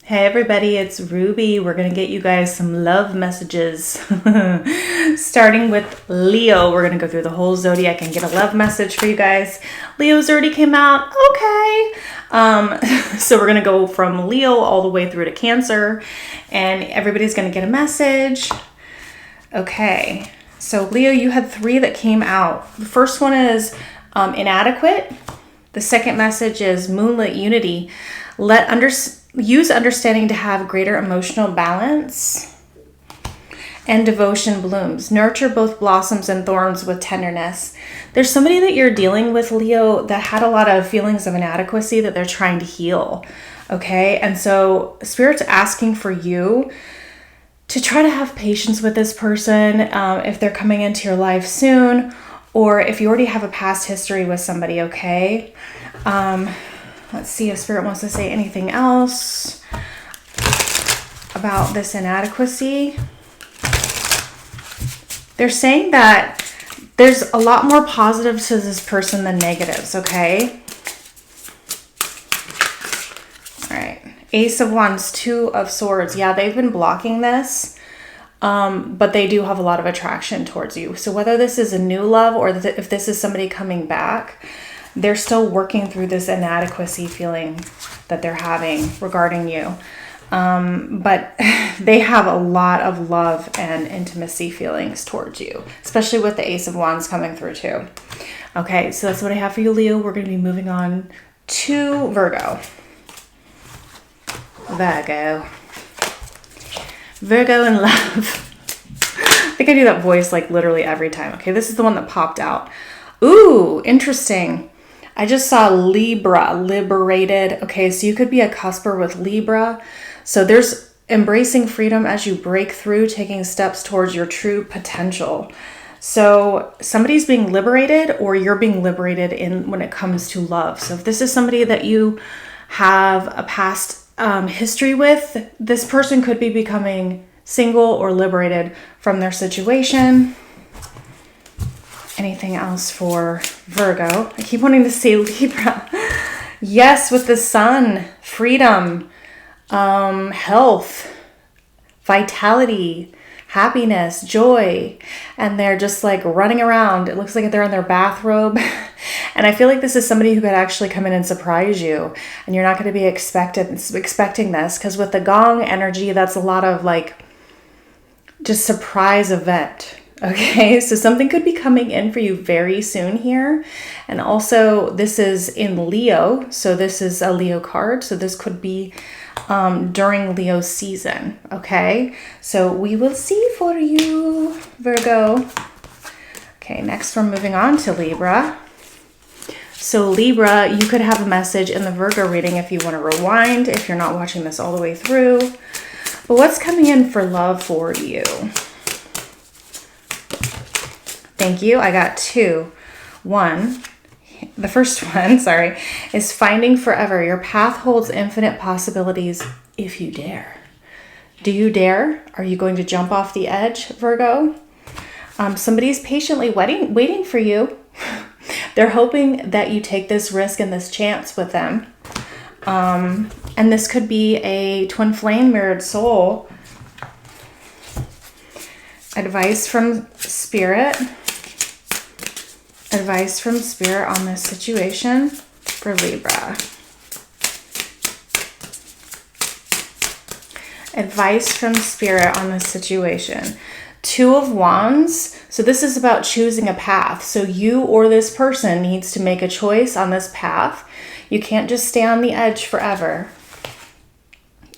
Hey everybody, it's Ruby. We're going to get you guys some love messages. Starting with Leo, we're going to go through the whole zodiac and get a love message for you guys. Leo's already came out. Okay. So we're going to go from Leo all the way through to Cancer, and everybody's going to get a message. Okay. So Leo, you had 3 that came out. The first one is inadequate. The second message is moonlit unity. Use understanding to have greater emotional balance. And devotion blooms. Nurture both blossoms and thorns with tenderness. There's somebody that you're dealing with, Leo, that had a lot of feelings of inadequacy that they're trying to heal. Okay? And so Spirit's asking for you to try to have patience with this person if they're coming into your life soon, or if you already have a past history with somebody, okay? Let's see if Spirit wants to say anything else about this inadequacy. They're saying that there's a lot more positive to this person than negatives, okay? All right. Ace of Wands, 2 of Swords. Yeah, they've been blocking this, but they do have a lot of attraction towards you. So whether this is a new love or if this is somebody coming back, they're still working through this inadequacy feeling that they're having regarding you. But they have a lot of love and intimacy feelings towards you, especially with the Ace of Wands coming through too. Okay, so that's what I have for you, Leo. We're going to be moving on to Virgo. Virgo in love. I think I do that voice like literally every time. Okay, this is the one that popped out. Ooh, interesting. I just saw Libra, liberated. Okay, so you could be a cusper with Libra. So there's embracing freedom as you break through, taking steps towards your true potential. So somebody's being liberated, or you're being liberated when it comes to love. So if this is somebody that you have a past history with, this person could be becoming single or liberated from their situation. Anything else for Virgo? I keep wanting to say Libra. Yes, with the sun, freedom, health, vitality, happiness, joy. And they're just like running around. It looks like they're in their bathrobe. And I feel like this is somebody who could actually come in and surprise you. And you're not going to be expecting this. Because with the gong energy, that's a lot of like just surprise event. Okay, so something could be coming in for you very soon here. And also this is in Leo. So this is a Leo card. So this could be during Leo season. Okay, so we will see for you, Virgo. Okay, next we're moving on to Libra. So Libra, you could have a message in the Virgo reading if you want to rewind, if you're not watching this all the way through. But what's coming in for love for you? Thank you. I got 2. 1, the first one, sorry, is finding forever. Your path holds infinite possibilities if you dare. Do you dare? Are you going to jump off the edge, Virgo? Somebody's patiently waiting for you. They're hoping that you take this risk and this chance with them. And this could be a twin flame mirrored soul. Advice from Spirit. Advice from Spirit on this situation for Libra. Advice from Spirit on this situation. 2 of Wands. So this is about choosing a path. So you or this person needs to make a choice on this path. You can't just stay on the edge forever.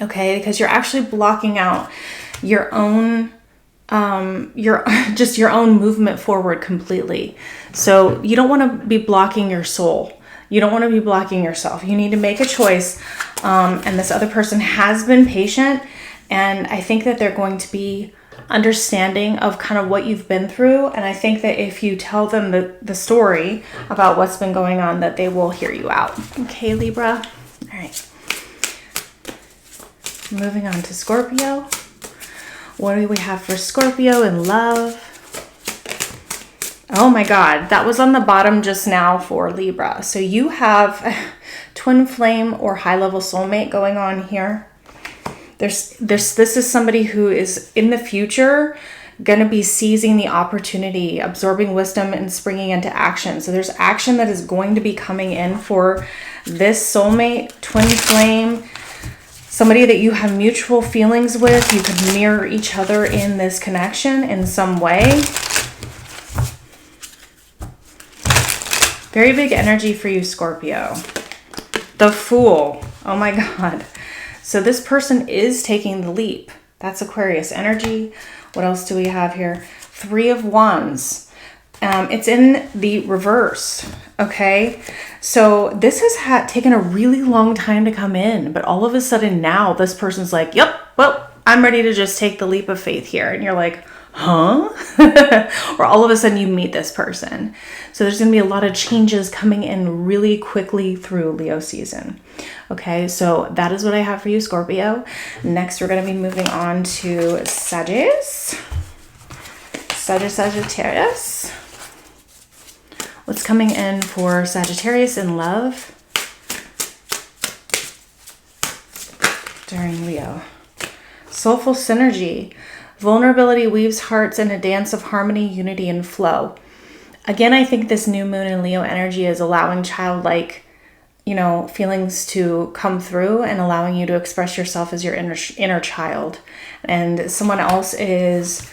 Okay, because you're actually blocking out your own your own movement forward completely. So you don't want to be blocking your soul. You don't want to be blocking yourself. You need to make a choice. And this other person has been patient. And I think that they're going to be understanding of kind of what you've been through. And I think that if you tell them the story about what's been going on, that they will hear you out. Okay, Libra? All right. Moving on to Scorpio. What do we have for Scorpio in love? Oh my God, that was on the bottom just now for Libra. So you have twin flame or high level soulmate going on here. This is somebody who is in the future going to be seizing the opportunity, absorbing wisdom, and springing into action. So there's action that is going to be coming in for this soulmate, twin flame, somebody that you have mutual feelings with. You could mirror each other in this connection in some way. Very big energy for you, Scorpio. The Fool. Oh my God. So this person is taking the leap. That's Aquarius energy. What else do we have here? Three of Wands. It's in the reverse. Okay. So this has taken a really long time to come in, but all of a sudden now this person's like, yep, well, I'm ready to just take the leap of faith here. And you're like, huh? Or all of a sudden you meet this person. So there's going to be a lot of changes coming in really quickly through Leo season. Okay, so that is what I have for you, Scorpio. Next, we're going to be moving on to Sagittarius. Sagittarius. What's coming in for Sagittarius in love during Leo? Soulful synergy. Vulnerability weaves hearts in a dance of harmony, unity, and flow. Again, I think this new moon in Leo energy is allowing childlike, feelings to come through and allowing you to express yourself as your inner child. And someone else is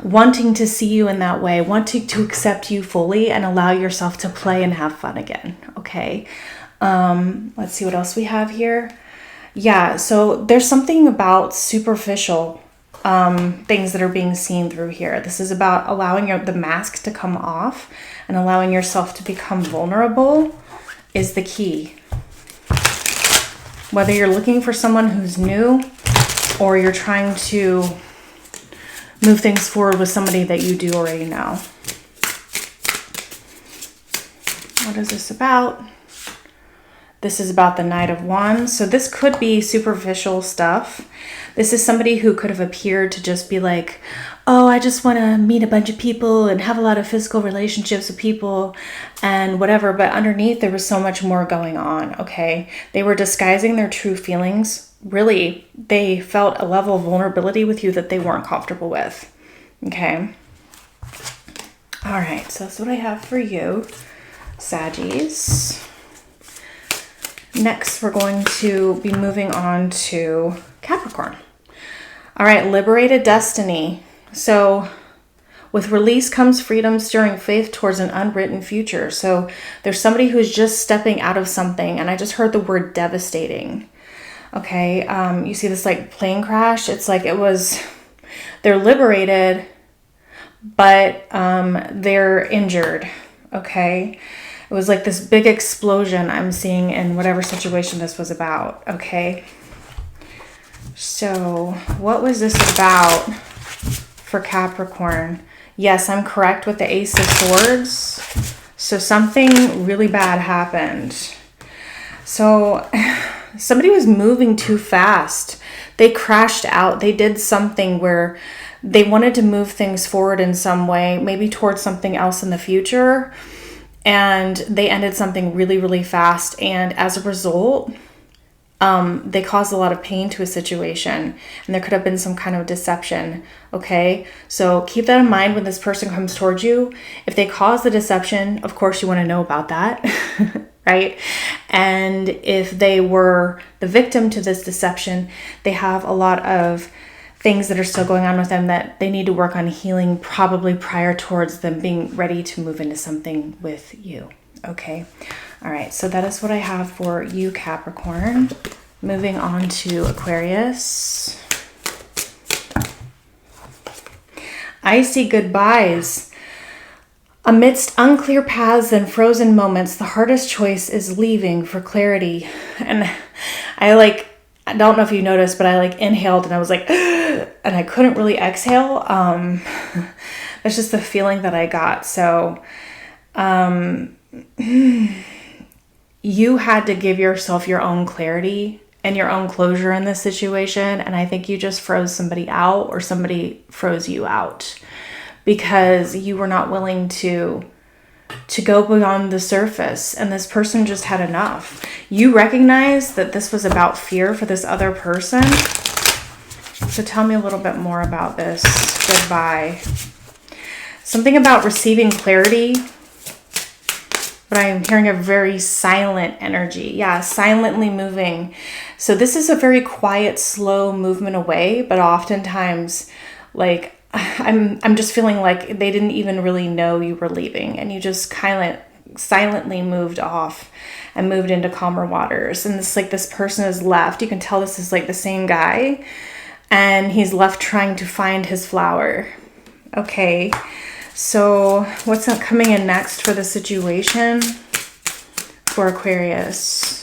wanting to see you in that way, wanting to accept you fully and allow yourself to play and have fun again. Okay. Let's see what else we have here. Yeah, so there's something about superficial things that are being seen through here. This is about allowing the mask to come off and allowing yourself to become vulnerable is the key. Whether you're looking for someone who's new or you're trying to move things forward with somebody that you do already know. What is this about? This is about the Knight of Wands. So this could be superficial stuff. This is somebody who could have appeared to just be like, oh, I just want to meet a bunch of people and have a lot of physical relationships with people and whatever. But underneath, there was so much more going on, okay? They were disguising their true feelings. Really, they felt a level of vulnerability with you that they weren't comfortable with, okay? All right, so that's what I have for you, Saggies. Next, we're going to be moving on to Capricorn. All right, liberated destiny. So with release comes freedom, stirring faith towards an unwritten future. So there's somebody who's just stepping out of something, and I just heard the word devastating. Okay, you see this like plane crash? It's like they're liberated, but they're injured, okay? It was like this big explosion I'm seeing in whatever situation this was about, okay? So what was this about for Capricorn? Yes, I'm correct with the Ace of Swords. So something really bad happened. So somebody was moving too fast. They crashed out. They did something where they wanted to move things forward in some way, maybe towards something else in the future. And they ended something really, really fast. And as a result, they caused a lot of pain to a situation. And there could have been some kind of deception. Okay, so keep that in mind when this person comes towards you. If they cause the deception, of course you want to know about that, right? And if they were the victim to this deception, they have a lot of things that are still going on with them that they need to work on healing, probably prior towards them being ready to move into something with you. Okay. All right. So that is what I have for you, Capricorn. Moving on to Aquarius. Icy goodbyes. Amidst unclear paths and frozen moments, the hardest choice is leaving for clarity. And I don't know if you noticed, but I inhaled and I was like, and I couldn't really exhale. That's just the feeling that I got. So, you had to give yourself your own clarity and your own closure in this situation. And I think you just froze somebody out, or somebody froze you out because you were not willing to to go beyond the surface, and this person just had enough. You recognize that this was about fear for this other person. So tell me a little bit more about this goodbye. Something about receiving clarity, but I am hearing a very silent energy. Yeah, silently moving. So this is a very quiet, slow movement away, but oftentimes, like, I'm just feeling like they didn't even really know you were leaving, and you just silently moved off and moved into calmer waters. And this, like, this person is left. You can tell this is like the same guy, and he's left trying to find his flower. Okay, so what's coming in next for the situation for Aquarius?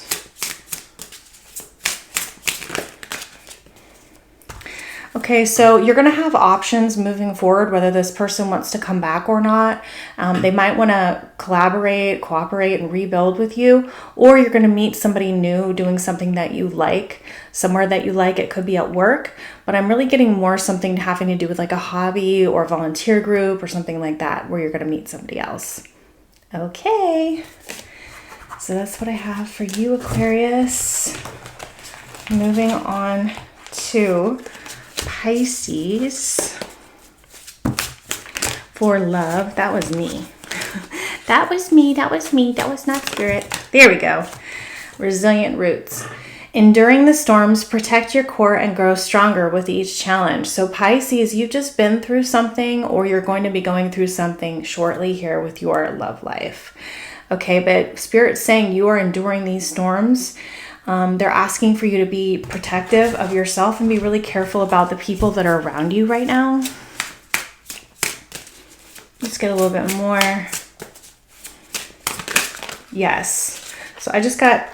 Okay, so you're going to have options moving forward, whether this person wants to come back or not. They might want to collaborate, cooperate, and rebuild with you, or you're going to meet somebody new doing something that you like, somewhere that you like. It could be at work, but I'm really getting more something having to do with like a hobby or a volunteer group or something like that, where you're going to meet somebody else. Okay, so that's what I have for you, Aquarius. Moving on to Pisces for love. That was me. That was me. That was me. That was not spirit. There we go. Resilient roots. Enduring the storms, protect your core and grow stronger with each challenge. So Pisces, you've just been through something, or you're going to be going through something shortly here with your love life. Okay, but Spirit's saying you are enduring these storms. They're asking for you to be protective of yourself and be really careful about the people that are around you right now. Let's get a little bit more. Yes. So I just got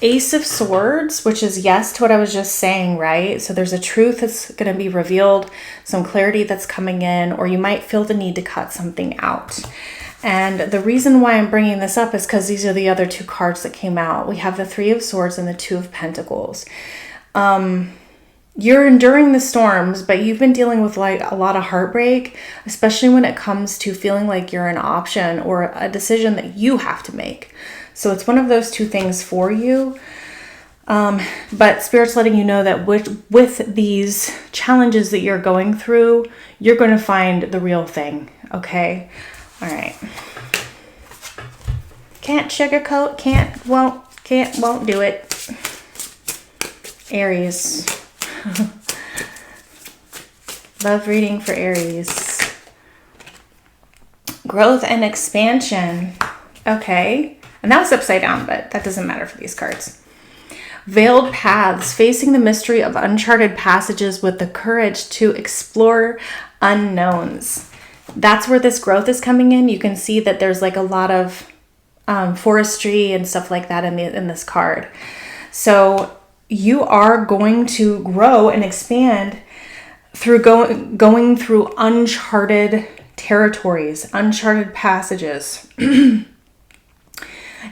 Ace of Swords, which is yes to what I was just saying, right? So there's a truth that's going to be revealed, some clarity that's coming in, or you might feel the need to cut something out. And the reason why I'm bringing this up is because these are the other two cards that came out. We have the Three of Swords and the Two of Pentacles. You're enduring the storms, but you've been dealing with like a lot of heartbreak, especially when it comes to feeling like you're an option or a decision that you have to make. So it's one of those two things for you. But Spirit's letting you know that with these challenges that you're going through, you're going to find the real thing. Okay. All right. Can't sugarcoat, won't do it. Aries. Love reading for Aries. Growth and expansion. Okay. And that was upside down, but that doesn't matter for these cards. Veiled paths, facing the mystery of uncharted passages with the courage to explore unknowns. That's where this growth is coming in. You can see that there's like a lot of forestry and stuff like that in this card. So you are going to grow and expand through going through uncharted territories, uncharted passages,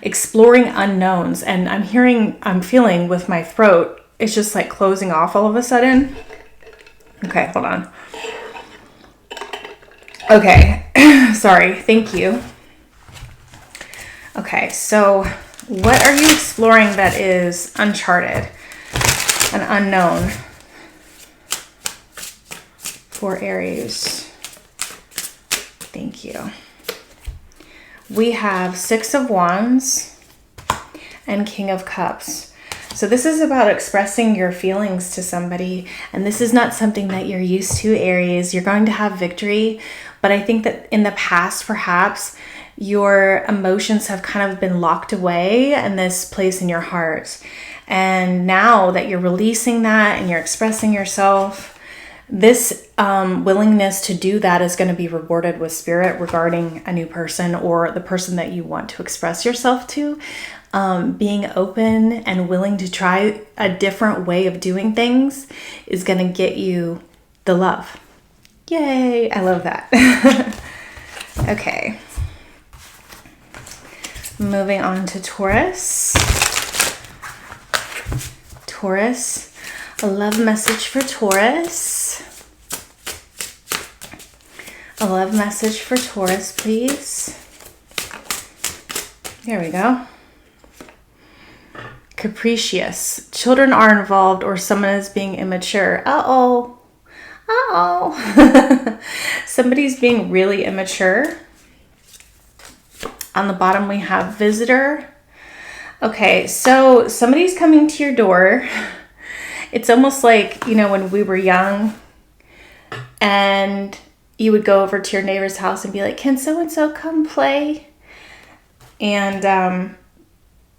exploring unknowns. And I'm feeling with my throat, it's just like closing off all of a sudden. Okay, hold on. Okay, sorry, thank you. Okay, so what are you exploring that is uncharted and unknown for Aries? Thank you. We have Six of Wands and King of Cups. So this is about expressing your feelings to somebody, and this is not something that you're used to, Aries. You're going to have victory, but I think that in the past, perhaps, your emotions have kind of been locked away in this place in your heart. And now that you're releasing that and you're expressing yourself, this willingness to do that is going to be rewarded with Spirit regarding a new person or the person that you want to express yourself to. Being open and willing to try a different way of doing things is going to get you the love. Yay! I love that. Okay. Moving on to Taurus. Taurus, a love message for Taurus. A love message for Taurus, please. There we go. Capricious. Children are involved or someone is being immature. Uh-oh. Uh-oh. Somebody's being really immature. On the bottom we have visitor. Okay, so somebody's coming to your door. It's almost like, you know, when we were young and you would go over to your neighbor's house and be like, can so-and-so come play? And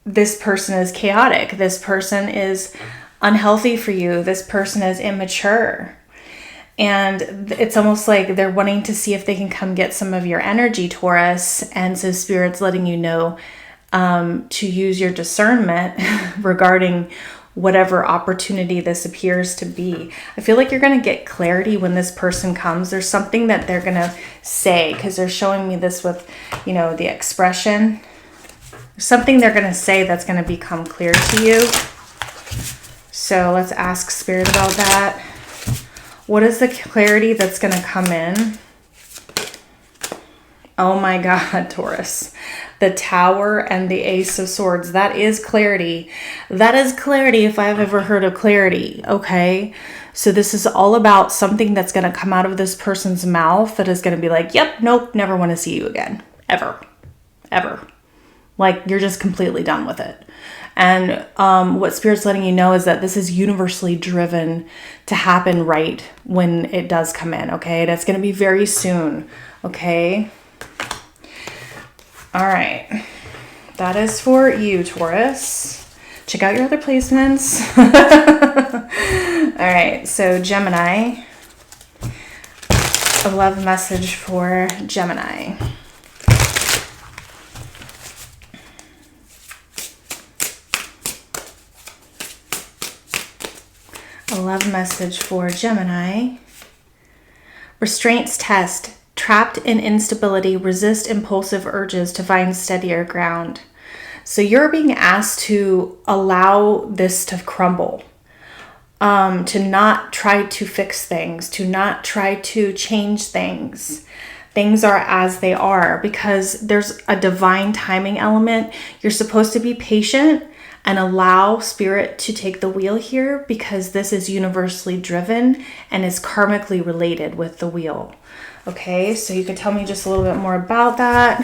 this person is chaotic. This person is unhealthy for you. This person is immature. And it's almost like they're wanting to see if they can come get some of your energy, Taurus. And so Spirit's letting you know to use your discernment regarding whatever opportunity this appears to be. I feel like you're going to get clarity when this person comes. There's something that they're going to say, because they're showing me this with, you know, the expression. There's something they're going to say that's going to become clear to you. So let's ask Spirit about that. What is the clarity that's going to come in? Oh my God, Taurus. The Tower and the Ace of Swords. That is clarity. That is clarity if I've ever heard of clarity. Okay. So this is all about something that's going to come out of this person's mouth that is going to be like, yep, nope, never want to see you again. Ever. Ever. Like you're just completely done with it. And what Spirit's letting you know is that this is universally driven to happen right when it does come in. Okay. That's going to be very soon. Okay. All right, that is for you, Taurus. Check out your other placements. All right, so Gemini, a love message for Gemini. A love message for Gemini. Restraints test. Trapped in instability, resist impulsive urges to find steadier ground. So you're being asked to allow this to crumble, to not try to fix things, to not try to change things. Things are as they are because there's a divine timing element. You're supposed to be patient and allow Spirit to take the wheel here because this is universally driven and is karmically related with the wheel. Okay, so you could tell me just a little bit more about that.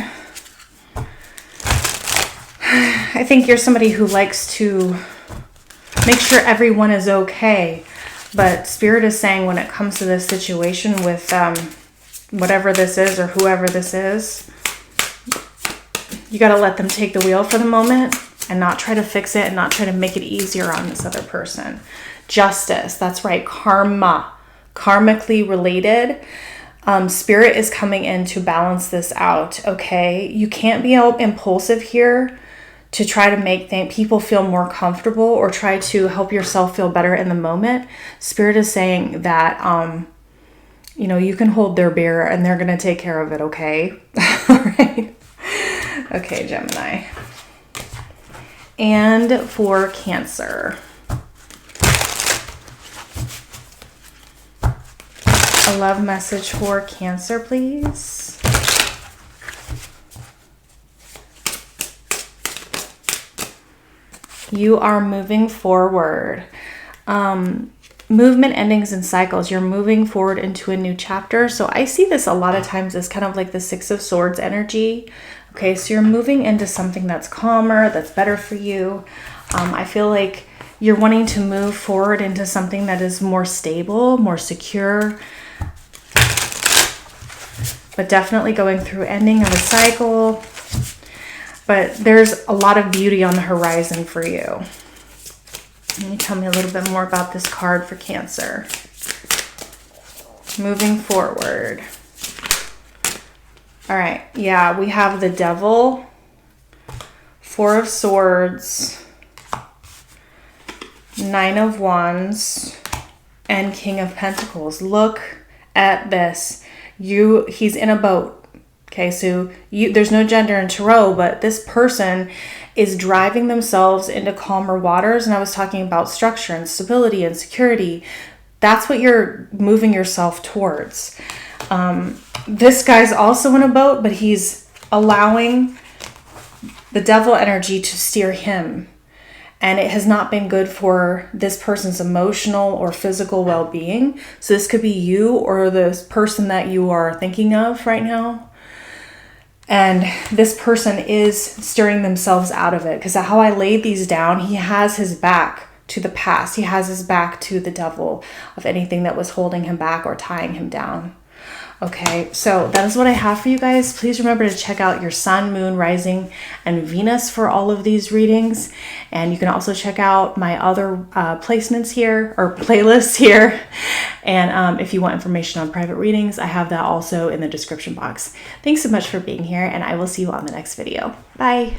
I think you're somebody who likes to make sure everyone is okay. But Spirit is saying when it comes to this situation with whatever this is or whoever this is, you got to let them take the wheel for the moment and not try to fix it and not try to make it easier on this other person. Justice, that's right, karma, karmically related. Spirit is coming in to balance this out, okay? You can't be impulsive here to try to make people feel more comfortable or try to help yourself feel better in the moment. Spirit is saying that, you know, you can hold their beer and they're going to take care of it, okay? All right. Okay, Gemini. And for Cancer. A love message for Cancer, please. You are moving forward. Movement, endings, and cycles. You're moving forward into a new chapter. So I see this a lot of times as kind of like the Six of Swords energy. Okay, so you're moving into something that's calmer, that's better for you. I feel like you're wanting to move forward into something that is more stable, more secure, but definitely going through ending of a cycle. But there's a lot of beauty on the horizon for you. Can you tell me a little bit more about this card for Cancer? Moving forward. All right, yeah, we have the Devil, Four of Swords, Nine of Wands, and King of Pentacles. Look at this. He's in a boat. Okay, so there's no gender in tarot, but this person is driving themselves into calmer waters. And I was talking about structure and stability and security. That's what you're moving yourself towards. this guy's also in a boat, but he's allowing the devil energy to steer him. And it has not been good for this person's emotional or physical well-being. So this could be you or the person that you are thinking of right now. And this person is steering themselves out of it. Because how I laid these down, he has his back to the past. He has his back to the devil of anything that was holding him back or tying him down. Okay, so that is what I have for you guys. Please remember to check out your sun, moon, rising, and Venus for all of these readings. And you can also check out my other placements here, or playlists here. And if you want information on private readings, I have that also in the description box. Thanks so much for being here, and I will see you on the next video. Bye.